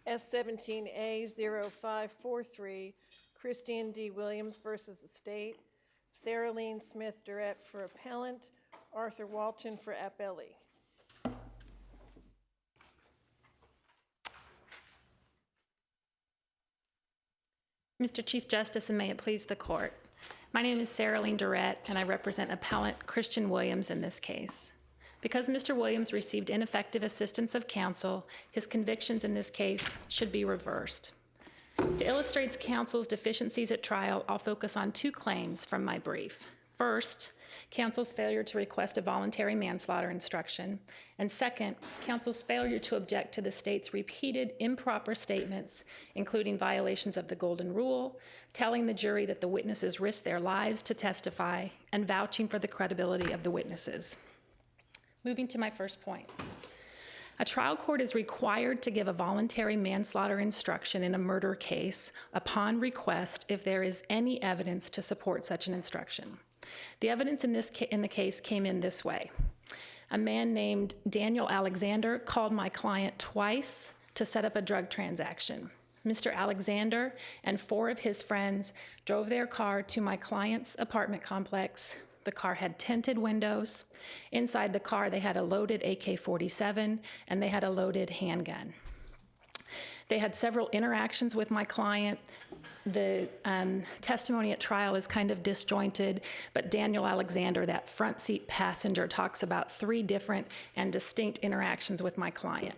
S17A0543, Christine D. Williams versus the state. Saraliene Smith Durrett for appellant, Arthur Walton for appellee. Mr. Chief Justice, and may it please the court. My name is Saraliene Durrett, and I represent appellant Christian Williams in this case. Because Mr. Williams received ineffective assistance of counsel, his convictions in this case should be reversed. To illustrate counsel's deficiencies at trial, I'll focus on two claims from my brief. First, counsel's failure to request a voluntary manslaughter instruction, and second, counsel's failure to object to the state's repeated improper statements, including violations of the Golden Rule, telling the jury that the witnesses risked their lives to testify, and vouching for the credibility of the witnesses. Moving to my first point. A trial court is required to give a voluntary manslaughter instruction in a murder case upon request if there is any evidence to support such an instruction. The evidence in the case came in this way. A man named Daniel Alexander called my client twice to set up a drug transaction. Mr. Alexander and 4 of his friends drove their car to my client's apartment complex. The car had tinted windows. Inside the car, they had a loaded AK-47 and they had a loaded handgun. They had several interactions with my client. The testimony at trial is kind of disjointed, but Daniel Alexander, that front seat passenger, talks about 3 different and distinct interactions with my client.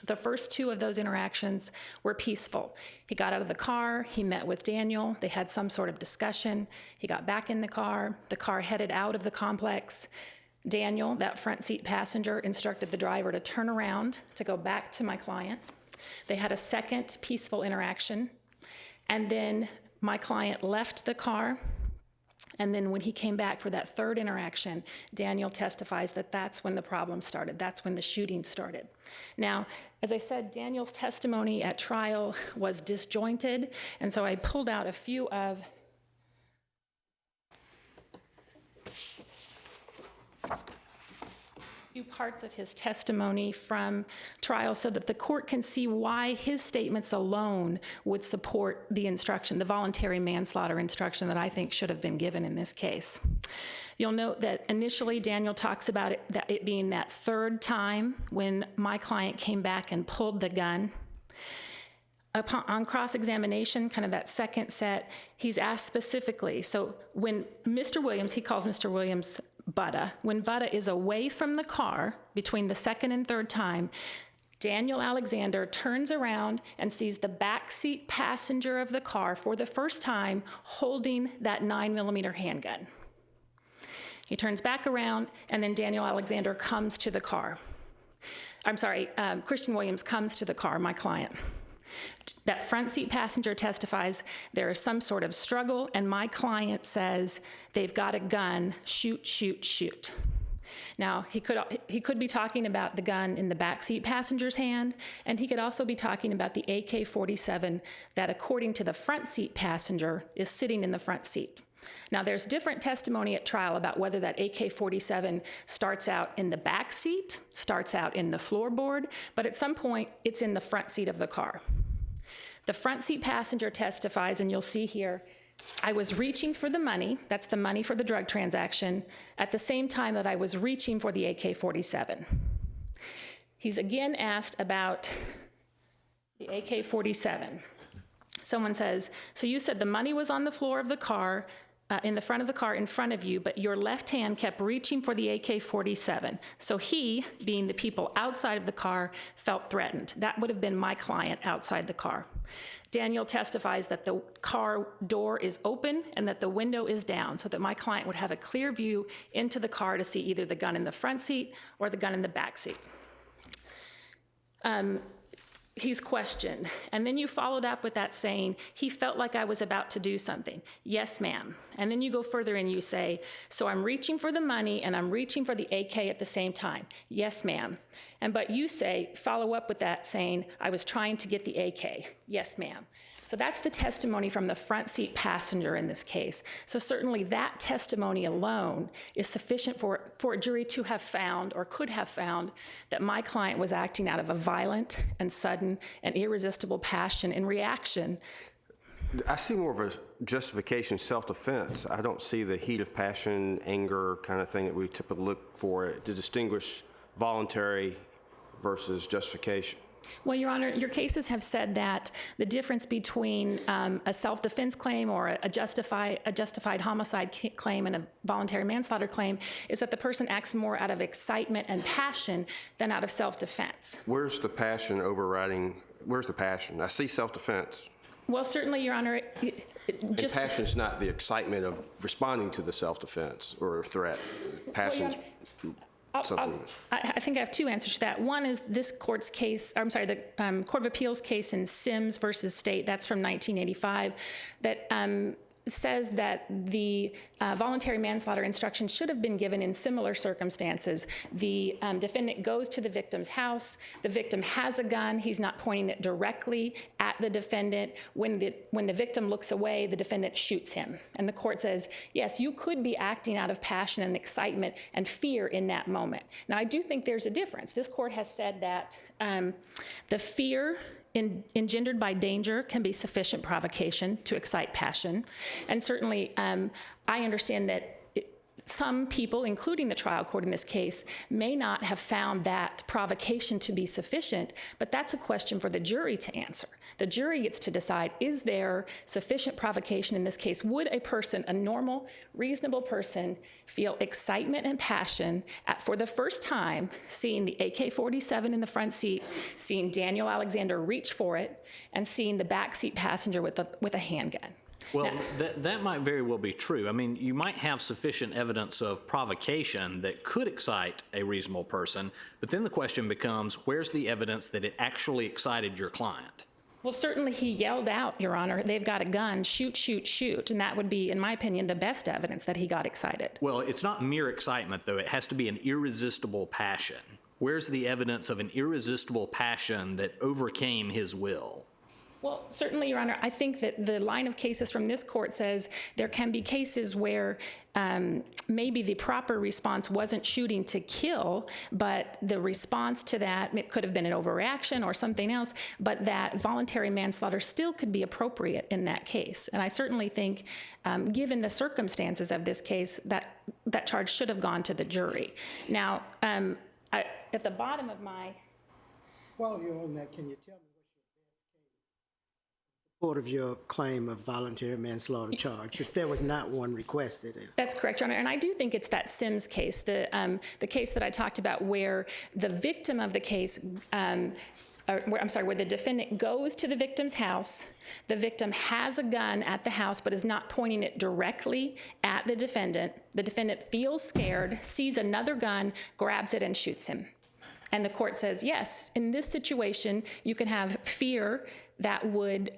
The first 2 of those interactions were peaceful. He got out of the car, he met with Daniel, they had some sort of discussion, he got back in the car headed out of the complex. Daniel, that front seat passenger, instructed the driver to turn around to go back to my client. They had a second peaceful interaction, and then my client left the car. And then when he came back for that third interaction, Daniel testifies that that's when the problem started. That's when the shooting started. Now, as I said, Daniel's testimony at trial was disjointed, and so I pulled out a few parts of his testimony from trial so that the court can see why his statements alone would support the instruction, the voluntary manslaughter instruction that I think should have been given in this case. You'll note that initially Daniel talks about it being that third time when my client came back and pulled the gun. On cross-examination, kind of that second set, he's asked specifically, so when Mr. Williams, he calls Mr. Williams Butta, when Butta is away from the car between the second and third time, Daniel Alexander turns around and sees the backseat passenger of the car for the first time holding that 9mm handgun. He turns back around, and then Daniel Alexander comes to the car. Christian Williams comes to the car, my client. That front seat passenger testifies there is some sort of struggle, and my client says, they've got a gun, shoot, shoot, shoot. Now, he could be talking about the gun in the backseat passenger's hand, and he could also be talking about the AK-47 that, according to the front seat passenger, is sitting in the front seat. Now, there's different testimony at trial about whether that AK-47 starts out in the back seat, starts out in the floorboard, but at some point, it's in the front seat of the car. The front seat passenger testifies, and you'll see here, I was reaching for the money, that's the money for the drug transaction, at the same time that I was reaching for the AK-47. He's again asked about the AK-47. Someone says, so you said the money was on the floor of the car, in the front of the car in front of you, but your left hand kept reaching for the AK-47. So he, being the people outside of the car, felt threatened. That would have been my client outside the car. Daniel testifies that the car door is open and that the window is down so that my client would have a clear view into the car to see either the gun in the front seat or the gun in the back seat. He's questioned, and then you followed up with that saying, he felt like I was about to do something. Yes, ma'am. And then you go further and you say, so I'm reaching for the money and I'm reaching for the AK at the same time. Yes, ma'am. But you say, follow up with that saying, I was trying to get the AK. Yes, ma'am. So that's the testimony from the front seat passenger in this case. So certainly that testimony alone is sufficient for a jury to have found, or could have found, that my client was acting out of a violent and sudden and irresistible passion in reaction. I see more of a justification, self-defense. I don't see the heat of passion, anger kind of thing that we typically look for to distinguish voluntary versus justification. Well, Your Honor, your cases have said that the difference between a self-defense claim or a justified homicide claim and a voluntary manslaughter claim is that the person acts more out of excitement and passion than out of self-defense. Where's the passion overriding? Where's the passion? I see self-defense. Well, certainly, Your Honor, just... And passion's not the excitement of responding to the self-defense or threat. Passion's... I think I have two answers to that. One is this court's case, I'm sorry, the Court of Appeals case in Sims versus State, that's from 1985, that says that the voluntary manslaughter instruction should have been given in similar circumstances. The defendant goes to the victim's house. The victim has a gun. He's not pointing it directly at the defendant. When the victim looks away, the defendant shoots him. And the court says, yes, you could be acting out of passion and excitement and fear in that moment. Now, I do think there's a difference. This court has said that the fear engendered by danger can be sufficient provocation to excite passion. And certainly, I understand that some people, including the trial court in this case, may not have found that provocation to be sufficient, but that's a question for the jury to answer. The jury gets to decide, is there sufficient provocation in this case? Would a person, a normal, reasonable person, feel excitement and passion for the first time seeing the AK-47 in the front seat, seeing Daniel Alexander reach for it, and seeing the backseat passenger with a handgun? Well, that might very well be true. I mean, you might have sufficient evidence of provocation that could excite a reasonable person, but then the question becomes, where's the evidence that it actually excited your client? Well, certainly he yelled out, Your Honor, they've got a gun, shoot, shoot, shoot. And that would be, in my opinion, the best evidence that he got excited. Well, it's not mere excitement, though. It has to be an irresistible passion. Where's the evidence of an irresistible passion that overcame his will? Well, certainly, Your Honor, I think that the line of cases from this court says there can be cases where maybe the proper response wasn't shooting to kill, but the response to that, it could have been an overreaction or something else, but that voluntary manslaughter still could be appropriate in that case. And I certainly think, given the circumstances of this case, that charge should have gone to the jury. Now, at the bottom of my... While you're on that, can you tell me support of your claim of voluntary manslaughter charge, since there was not one requested? That's correct, Your Honor, and I do think it's that Sims case, the case that I talked about, where the victim of the case, where the defendant goes to the victim's house, the victim has a gun at the house but is not pointing it directly at the defendant feels scared, sees another gun, grabs it and shoots him. And the court says, yes, in this situation, you can have fear that would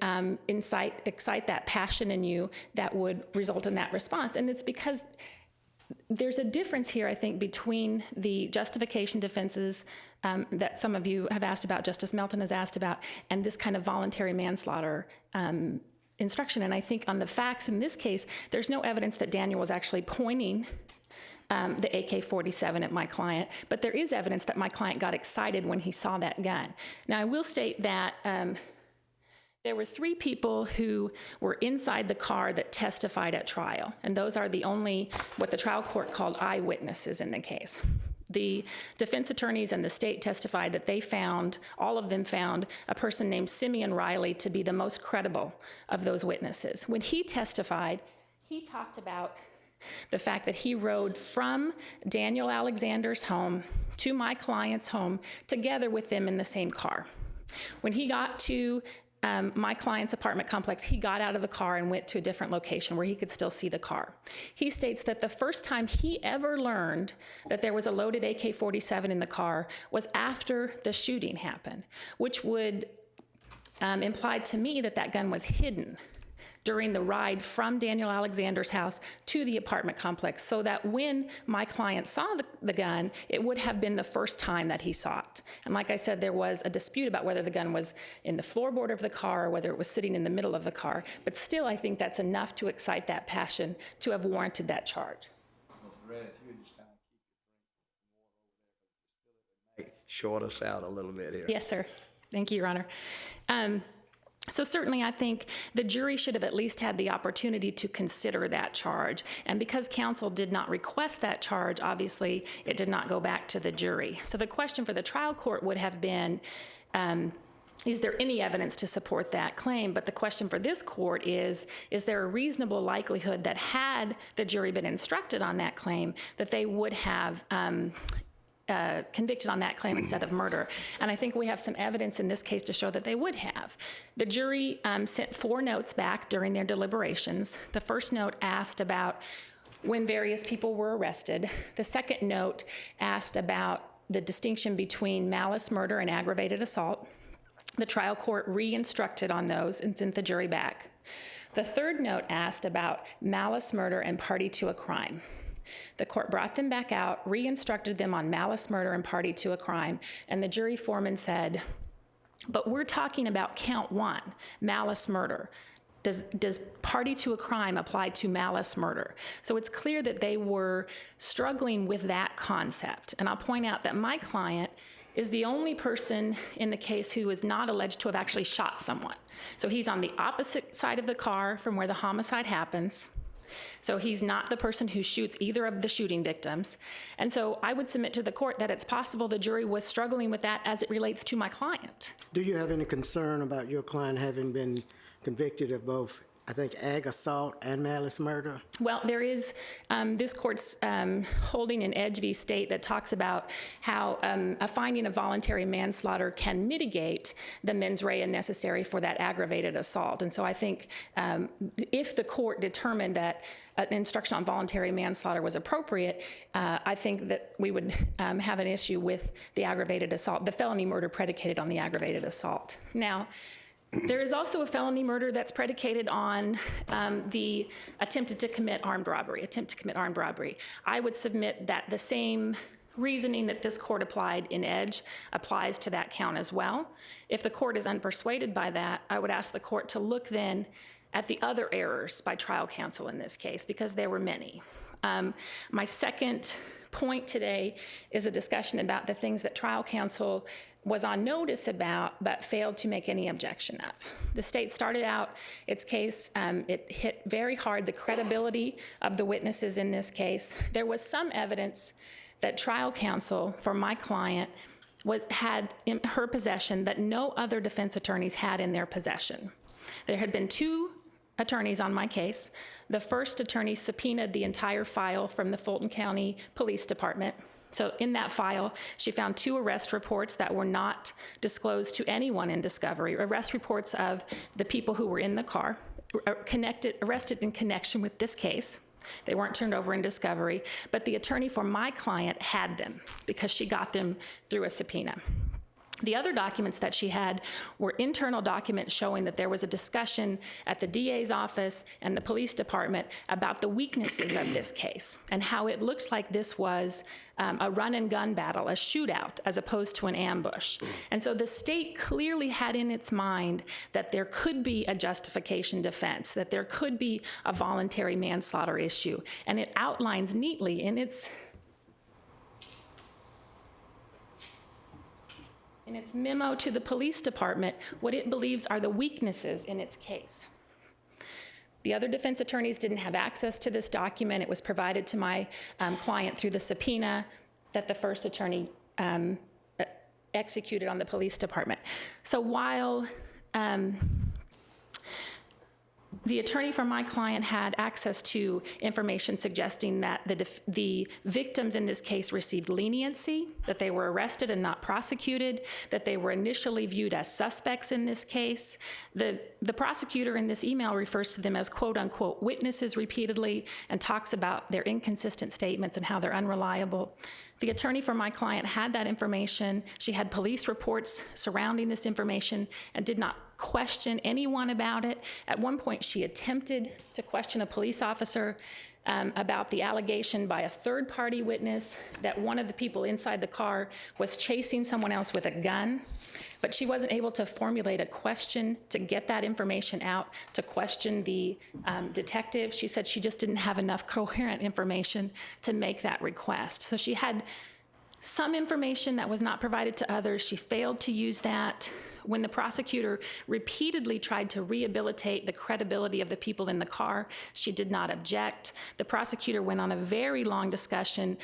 excite that passion in you that would result in that response. And it's because there's a difference here, I think, between the justification defenses that some of you have asked about, Justice Melton has asked about, and this kind of voluntary manslaughter instruction. And I think on the facts in this case, there's no evidence that Daniel was actually pointing the AK-47 at my client, but there is evidence that my client got excited when he saw that gun. Now, I will state that there were 3 people who were inside the car that testified at trial, and those are the only, what the trial court called eyewitnesses in the case. The defense attorneys and the state testified that they found, all of them found, a person named Simeon Riley to be the most credible of those witnesses. When he testified, he talked about the fact that he rode from Daniel Alexander's home to my client's home together with them in the same car. When he got to my client's apartment complex, he got out of the car and went to a different location where he could still see the car. He states that the first time he ever learned that there was a loaded AK-47 in the car was after the shooting happened, which would imply to me that that gun was hidden. during the ride from Daniel Alexander's house to the apartment complex, so that when my client saw the gun, it would have been the first time that he saw it. And like I said, there was a dispute about whether the gun was in the floorboard of the car or whether it was sitting in the middle of the car. But still, I think that's enough to excite that passion to have warranted that charge. Short us out a little bit here. Yes, sir. Thank you, Your Honor. So certainly I think the jury should have at least had the opportunity to consider that charge. And because counsel did not request that charge, obviously it did not go back to the jury. So the question for the trial court would have been, is there any evidence to support that claim? But the question for this court is there a reasonable likelihood that had the jury been instructed on that claim, that they would have convicted on that claim instead of murder? And I think we have some evidence in this case to show that they would have. The jury sent 4 notes back during their deliberations. The first note asked about when various people were arrested. The second note asked about the distinction between malice murder and aggravated assault. The trial court re-instructed on those and sent the jury back. The third note asked about malice murder and party to a crime. The court brought them back out, re-instructed them on malice murder and party to a crime, and the jury foreman said, but we're talking about count 1, malice murder. Does party to a crime apply to malice murder? So it's clear that they were struggling with that concept. And I'll point out that my client is the only person in the case who is not alleged to have actually shot someone. So he's on the opposite side of the car from where the homicide happens. So he's not the person who shoots either of the shooting victims. And so I would submit to the court that it's possible the jury was struggling with that as it relates to my client. Do you have any concern about your client having been convicted of both, I think, ag assault and malice murder? Well, there is this court's holding in Edge v. State that talks about how a finding of voluntary manslaughter can mitigate the mens rea necessary for that aggravated assault. And so I think if the court determined that an instruction on voluntary manslaughter was appropriate, I think that we would have an issue with the aggravated assault, the felony murder predicated on the aggravated assault. Now, there is also a felony murder that's predicated on the attempt to commit armed robbery. I would submit that the same reasoning that this court applied in Edge applies to that count as well. If the court is unpersuaded by that, I would ask the court to look then at the other errors by trial counsel in this case, because there were many. My second point today is a discussion about the things that trial counsel was on notice about but failed to make any objection of. The state started out its case, it hit very hard the credibility of the witnesses in this case. There was some evidence that trial counsel for my client had in her possession that no other defense attorneys had in their possession. There had been 2 attorneys on my case. The first attorney subpoenaed the entire file from the Fulton County Police Department. So in that file, she found 2 arrest reports that were not disclosed to anyone in discovery, arrest reports of the people who were in the car, arrested in connection with this case. They weren't turned over in discovery, but the attorney for my client had them because she got them through a subpoena. The other documents that she had were internal documents showing that there was a discussion at the DA's office and the police department about the weaknesses of this case and how it looked like this was a run and gun battle, a shootout, as opposed to an ambush. And so the state clearly had in its mind that there could be a justification defense, that there could be a voluntary manslaughter issue. And it outlines neatly in its memo to the police department what it believes are the weaknesses in its case. The other defense attorneys didn't have access to this document. It was provided to my client through the subpoena that the first attorney executed on the police department. So while the attorney for my client had access to information suggesting that the victims in this case received leniency, that they were arrested and not prosecuted, that they were initially viewed as suspects in this case. The prosecutor in this email refers to them as quote unquote witnesses repeatedly and talks about their inconsistent statements and how they're unreliable. The attorney for my client had that information. She had police reports surrounding this information and did not question anyone about it. At one point, she attempted to question a police officer about the allegation by a third-party witness that one of the people inside the car was chasing someone else with a gun, but she wasn't able to formulate a question to get that information out, to question the detective. She said she just didn't have enough coherent information to make that request. So she had some information that was not provided to others. She failed to use that. When the prosecutor repeatedly tried to rehabilitate the credibility of the people in the car, she did not object. The prosecutor went on a very long discussion,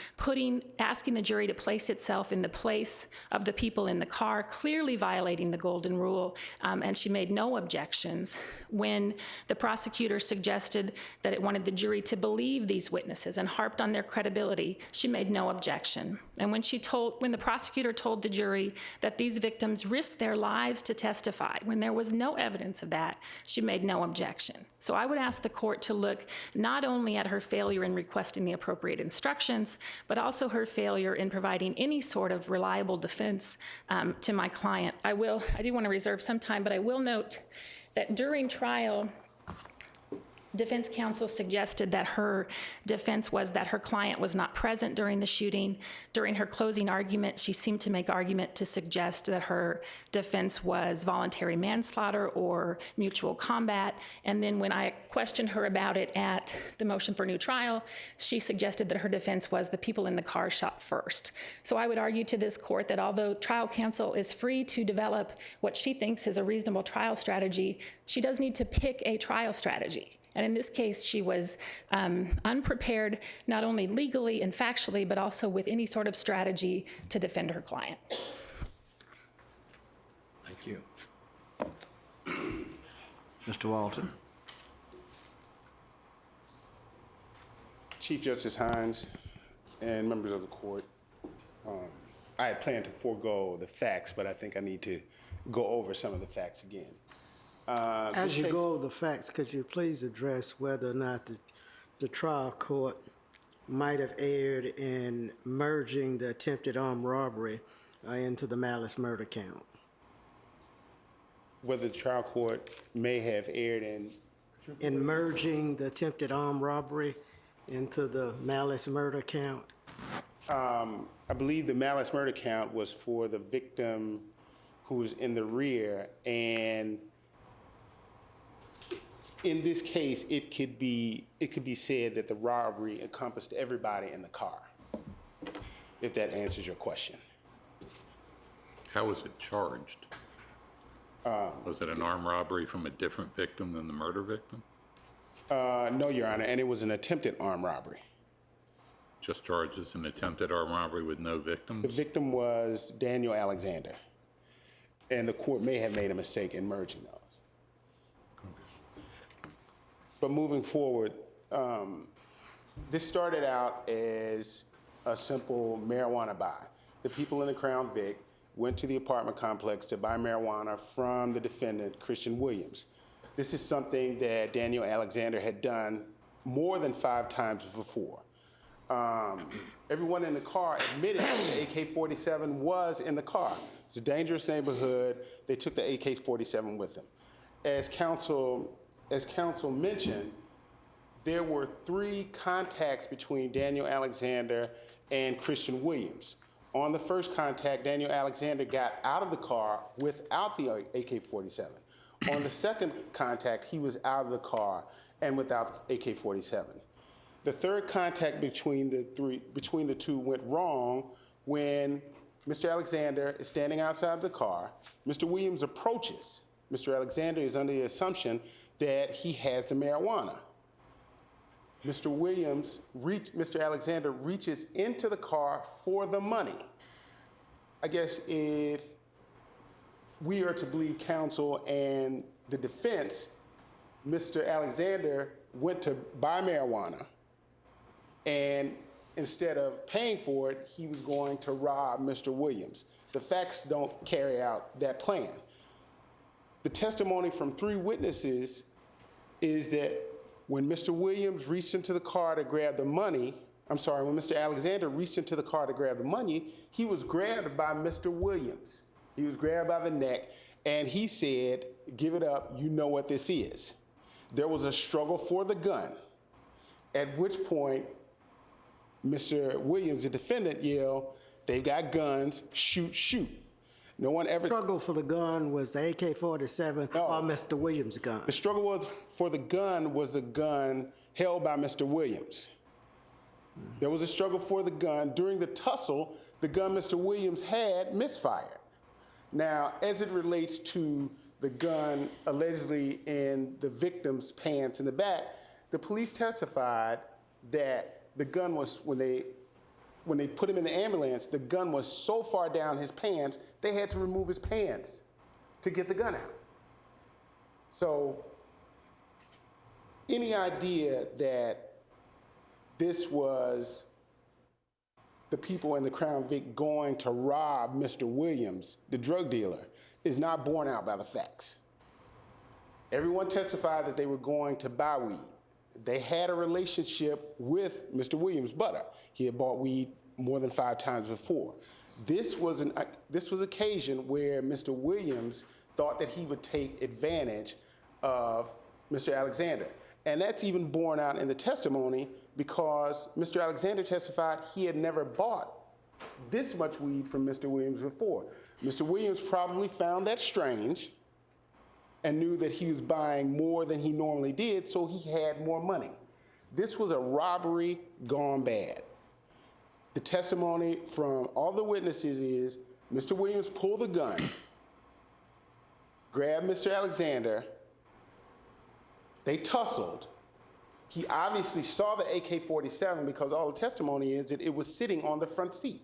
asking the jury to place itself in the place of the people in the car, clearly violating the golden rule, and she made no objections. When the prosecutor suggested that it wanted the jury to believe these witnesses and harped on their credibility, she made no objection. And when the prosecutor told the jury that these victims risked their lives to testify, when there was no evidence of that, she made no objection. So I would ask the court to look not only at her failure in requesting the appropriate instructions, but also her failure in providing any sort of reliable defense to my client. I do want to reserve some time, but I will note that during trial, defense counsel suggested that her defense was that her client was not present during the shooting. During her closing argument, she seemed to make argument to suggest that her defense was voluntary manslaughter or mutual combat. And then when I questioned her about it at the motion for new trial, she suggested that her defense was the people in the car shot first. So I would argue to this court that although trial counsel is free to develop what she thinks is a reasonable trial strategy, she does need to pick a trial strategy. And in this case, she was unprepared, not only legally and factually, but also with any sort of strategy to defend her client. Thank you. Mr. Walton. Chief Justice Hines and members of the court, I had planned to forego the facts, but I think I need to go over some of the facts again. As you go over the facts, could you please address whether or not the trial court might have erred in merging the attempted armed robbery into the malice murder count? Whether the trial court may have erred in merging the attempted armed robbery into the malice murder count? I believe the malice murder count was for the victim who was in the rear, and in this case, it could be said that the robbery encompassed everybody in the car, if that answers your question. How was it charged? Was it an armed robbery from a different victim than the murder victim? No, Your Honor, and it was an attempted armed robbery. Just charged as an attempted armed robbery with no victims? The victim was Daniel Alexander, and the court may have made a mistake in merging those. But moving forward, this started out as a simple marijuana buy. The people in the Crown Vic went to the apartment complex to buy marijuana from the defendant, Christian Williams. This is something that Daniel Alexander had done more than 5 times before. Everyone in the car admitted that the AK-47 was in the car. It's a dangerous neighborhood. They took the AK-47 with them. As counsel mentioned, there were 3 contacts between Daniel Alexander and Christian Williams. On the first contact, Daniel Alexander got out of the car without the AK-47. On the second contact, he was out of the car and without the AK-47. The third contact between the two went wrong when Mr. Alexander is standing outside the car. Mr. Williams approaches. Mr. Alexander is under the assumption that he has the marijuana. Mr. Alexander reaches into the car for the money. I guess if we are to believe counsel and the defense, Mr. Alexander went to buy marijuana, and instead of paying for it, he was going to rob Mr. Williams. The facts don't carry out that plan. The testimony from 3 witnesses is that when Mr. Williams reached into the car to grab the money, when Mr. Alexander reached into the car to grab the money, he was grabbed by Mr. Williams. He was grabbed by the neck, and he said, give it up, you know what this is. There was a struggle for the gun, at which point Mr. Williams, the defendant, yelled, "They've got guns, shoot, shoot." No one ever... Struggle for the gun was the AK-47 or Mr. Williams' gun? The struggle for the gun was the gun held by Mr. Williams. There was a struggle for the gun. During the tussle, the gun Mr. Williams had misfired. Now, as it relates to the gun allegedly in the victim's pants in the back, the police testified that the gun was, when they put him in the ambulance, the gun was so far down his pants, they had to remove his pants to get the gun out. So any idea that this was the people in the Crown Vic going to rob Mr. Williams, the drug dealer, is not borne out by the facts. Everyone testified that they were going to buy weed. They had a relationship with Mr. Williams' butter. He had bought weed more than 5 times before. This was an occasion where Mr. Williams thought that he would take advantage of Mr. Alexander. And that's even borne out in the testimony because Mr. Alexander testified he had never bought this much weed from Mr. Williams before. Mr. Williams probably found that strange and knew that he was buying more than he normally did, so he had more money. This was a robbery gone bad. The testimony from all the witnesses is Mr. Williams pulled the gun, grabbed Mr. Alexander, they tussled. He obviously saw the AK-47 because all the testimony is that it was sitting on the front seat.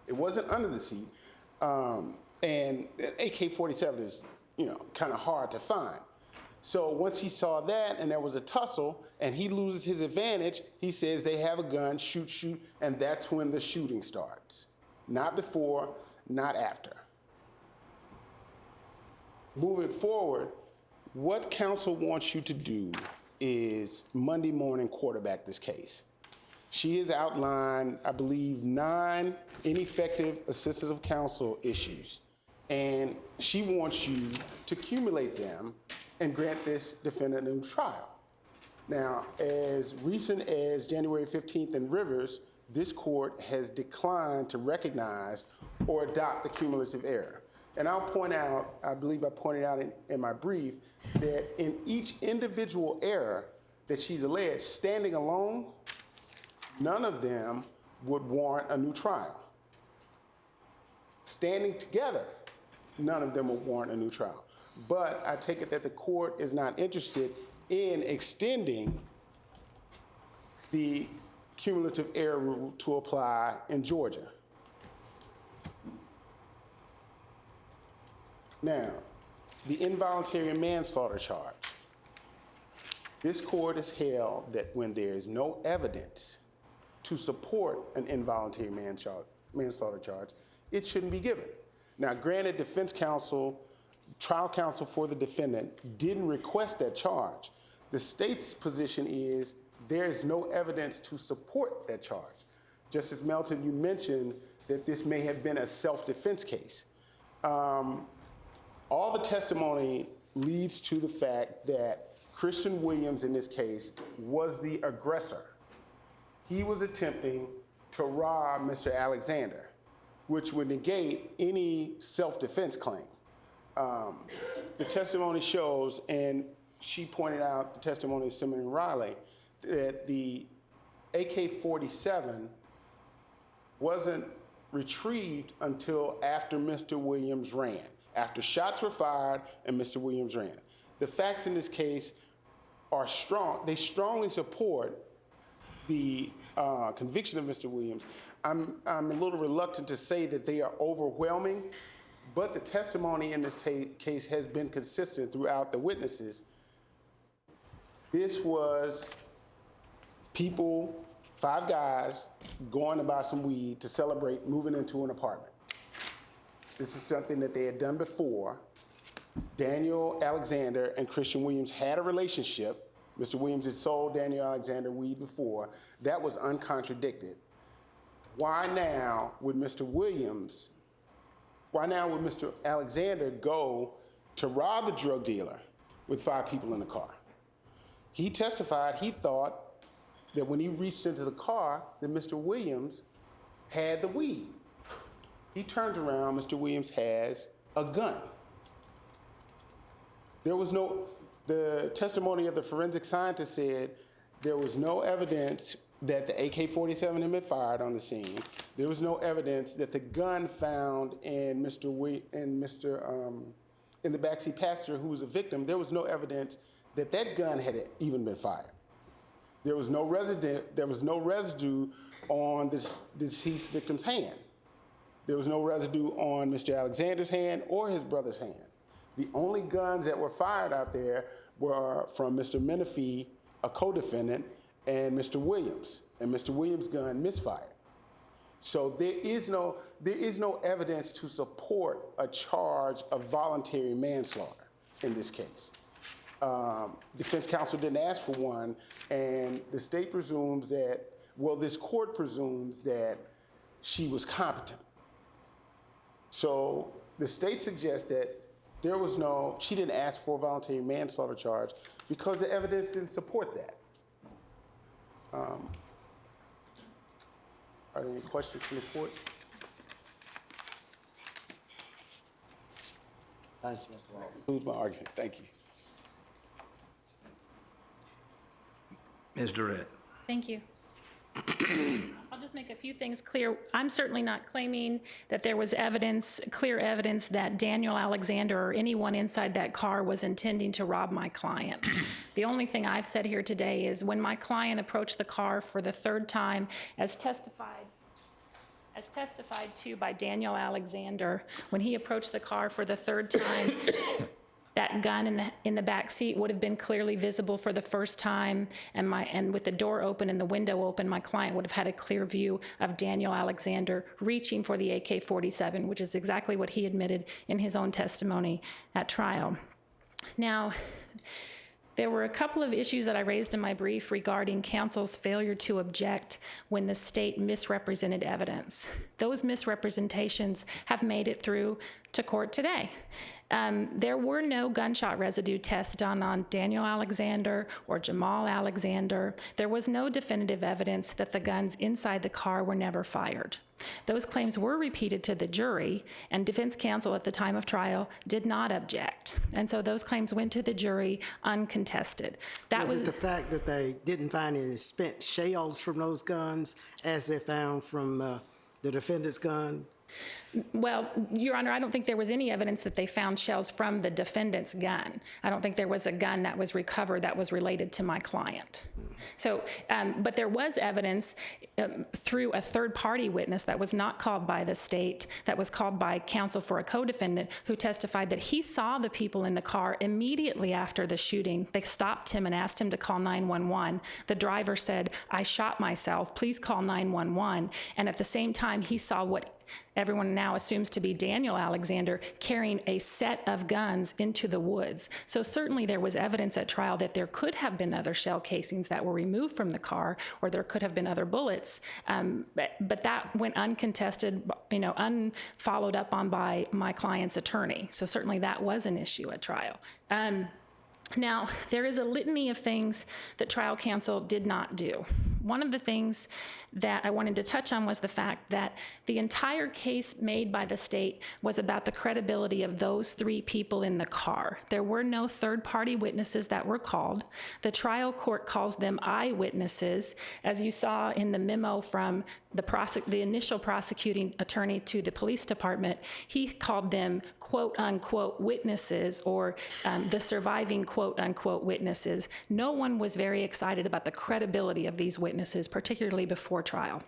It wasn't under the seat. And AK-47 is, kind of hard to find. So once he saw that and there was a tussle and he loses his advantage, he says they have a gun, shoot, shoot, and that's when the shooting starts. Not before, not after. Moving forward, what counsel wants you to do is Monday morning quarterback this case. She has outlined, I believe, 9 ineffective assistance of counsel issues, and she wants you to accumulate them and grant this defendant a new trial. Now, as recent as January 15th in Rivers, this court has declined to recognize or adopt the cumulative error. And I'll point out, I believe I pointed out in my brief, that in each individual error that she's alleged, standing alone, none of them would warrant a new trial. Standing together, none of them would warrant a new trial. But I take it that the court is not interested in extending the cumulative error rule to apply in Georgia. Now, the involuntary manslaughter charge. This court has held that when there is no evidence to support an involuntary manslaughter charge, it shouldn't be given. Now, granted, defense counsel, trial counsel for the defendant didn't request that charge. The state's position is there is no evidence to support that charge. Justice Melton, you mentioned that this may have been a self-defense case. All the testimony leads to the fact that Christian Williams, in this case, was the aggressor. He was attempting to rob Mr. Alexander, which would negate any self-defense claim. The testimony shows, and she pointed out the testimony of Senator Riley, that the AK-47 wasn't retrieved until after Mr. Williams ran. After shots were fired and Mr. Williams ran. The facts in this case are strong. They strongly support the conviction of Mr. Williams. I'm a little reluctant to say that they are overwhelming, but the testimony in this case has been consistent throughout the witnesses. This was people, 5 guys, going to buy some weed to celebrate moving into an apartment. This is something that they had done before. Daniel Alexander and Christian Williams had a relationship. Mr. Williams had sold Daniel Alexander weed before. That was uncontradicted. Why now would Mr. Alexander go to rob the drug dealer with 5 people in the car. He testified he thought that when he reached into the car, that Mr. Williams had the weed. He turned around, Mr. Williams has a gun. The testimony of the forensic scientist said there was no evidence that the AK-47 had been fired on the scene. There was no evidence that the gun found in in the backseat passenger who was a victim, there was no evidence that that gun had even been fired. There was no residue on this deceased victim's hand. There was no residue on Mr. Alexander's hand or his brother's hand. The only guns that were fired out there were from Mr. Menifee, a co-defendant, and Mr. Williams. And Mr. Williams' gun misfired. So there is no evidence to support a charge of voluntary manslaughter in this case. Defense counsel didn't ask for one, and the state presumes that, well, this court presumes that she was competent. So the state suggests that she didn't ask for a voluntary manslaughter charge because the evidence didn't support that. Are there any questions from the court? Thank you, Mr. Walton. Concludes my argument. Thank you. Ms. Durrett. Thank you. I'll just make a few things clear. I'm certainly not claiming that there was clear evidence that Daniel Alexander or anyone inside that car was intending to rob my client. The only thing I've said here today is when my client approached the car for the 3rd time, as testified to by Daniel Alexander, when he approached the car for the 3rd time, that gun in the back seat would have been clearly visible for the first time, and with the door open and the window open, my client would have had a clear view of Daniel Alexander reaching for the AK-47, which is exactly what he admitted in his own testimony at trial. Now, there were a couple of issues that I raised in my brief regarding counsel's failure to object when the state misrepresented evidence. Those misrepresentations have made it through to court today. There were no gunshot residue tests done on Daniel Alexander or Jamal Alexander. There was no definitive evidence that the guns inside the car were never fired. Those claims were repeated to the jury, and defense counsel at the time of trial did not object. And so those claims went to the jury uncontested. Was it the fact that they didn't find any spent shells from those guns as they found from the defendant's gun? Well, Your Honor, I don't think there was any evidence that they found shells from the defendant's gun. I don't think there was a gun that was recovered that was related to my client. So, but there was evidence through a third-party witness that was not called by the state, that was called by counsel for a co-defendant, who testified that he saw the people in the car immediately after the shooting. They stopped him and asked him to call 911. The driver said, "I shot myself, please call 911." And at the same time, he saw what everyone now assumes to be Daniel Alexander carrying a set of guns into the woods. So certainly there was evidence at trial that there could have been other shell casings that were removed from the car, or there could have been other bullets, but that went uncontested, unfollowed up on by my client's attorney. So certainly that was an issue at trial. Now, there is a litany of things that trial counsel did not do. One of the things that I wanted to touch on was the fact that the entire case made by the state was about the credibility of those 3 people in the car. There were no third-party witnesses that were called. The trial court calls them eyewitnesses. As you saw in the memo from the initial prosecuting attorney to the police department, he called them quote-unquote witnesses, or the surviving quote-unquote witnesses. No one was very excited about the credibility of these witnesses, particularly before trial.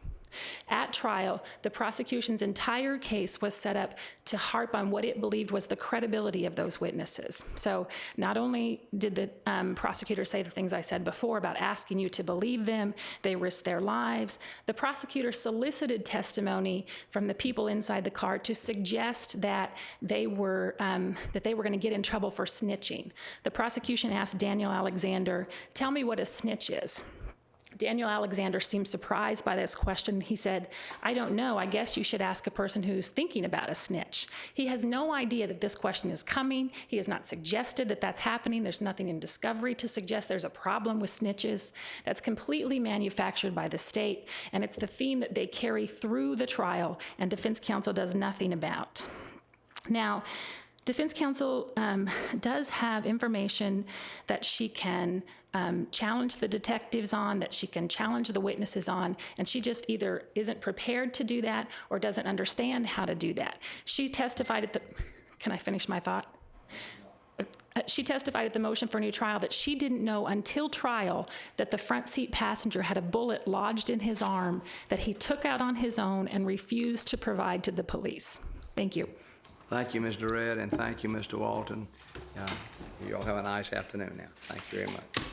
At trial, the prosecution's entire case was set up to harp on what it believed was the credibility of those witnesses. So not only did the prosecutor say the things I said before about asking you to believe them, they risked their lives. The prosecutor solicited testimony from the people inside the car to suggest that they were going to get in trouble for snitching. The prosecution asked Daniel Alexander, "Tell me what a snitch is." Daniel Alexander seemed surprised by this question. He said, "I don't know. I guess you should ask a person who's thinking about a snitch." He has no idea that this question is coming. He has not suggested that that's happening. There's nothing in discovery to suggest there's a problem with snitches. That's completely manufactured by the state, and it's the theme that they carry through the trial, and defense counsel does nothing about. Now, defense counsel does have information that she can challenge the detectives on, that she can challenge the witnesses on, and she just either isn't prepared to do that or doesn't understand how to do that. She testified at the, can I finish my thought? She testified at the motion for a new trial that she didn't know until trial that the front seat passenger had a bullet lodged in his arm that he took out on his own and refused to provide to the police. Thank you. Thank you, Ms. Durrett, and thank you, Mr. Walton. You all have a nice afternoon now. Thank you very much.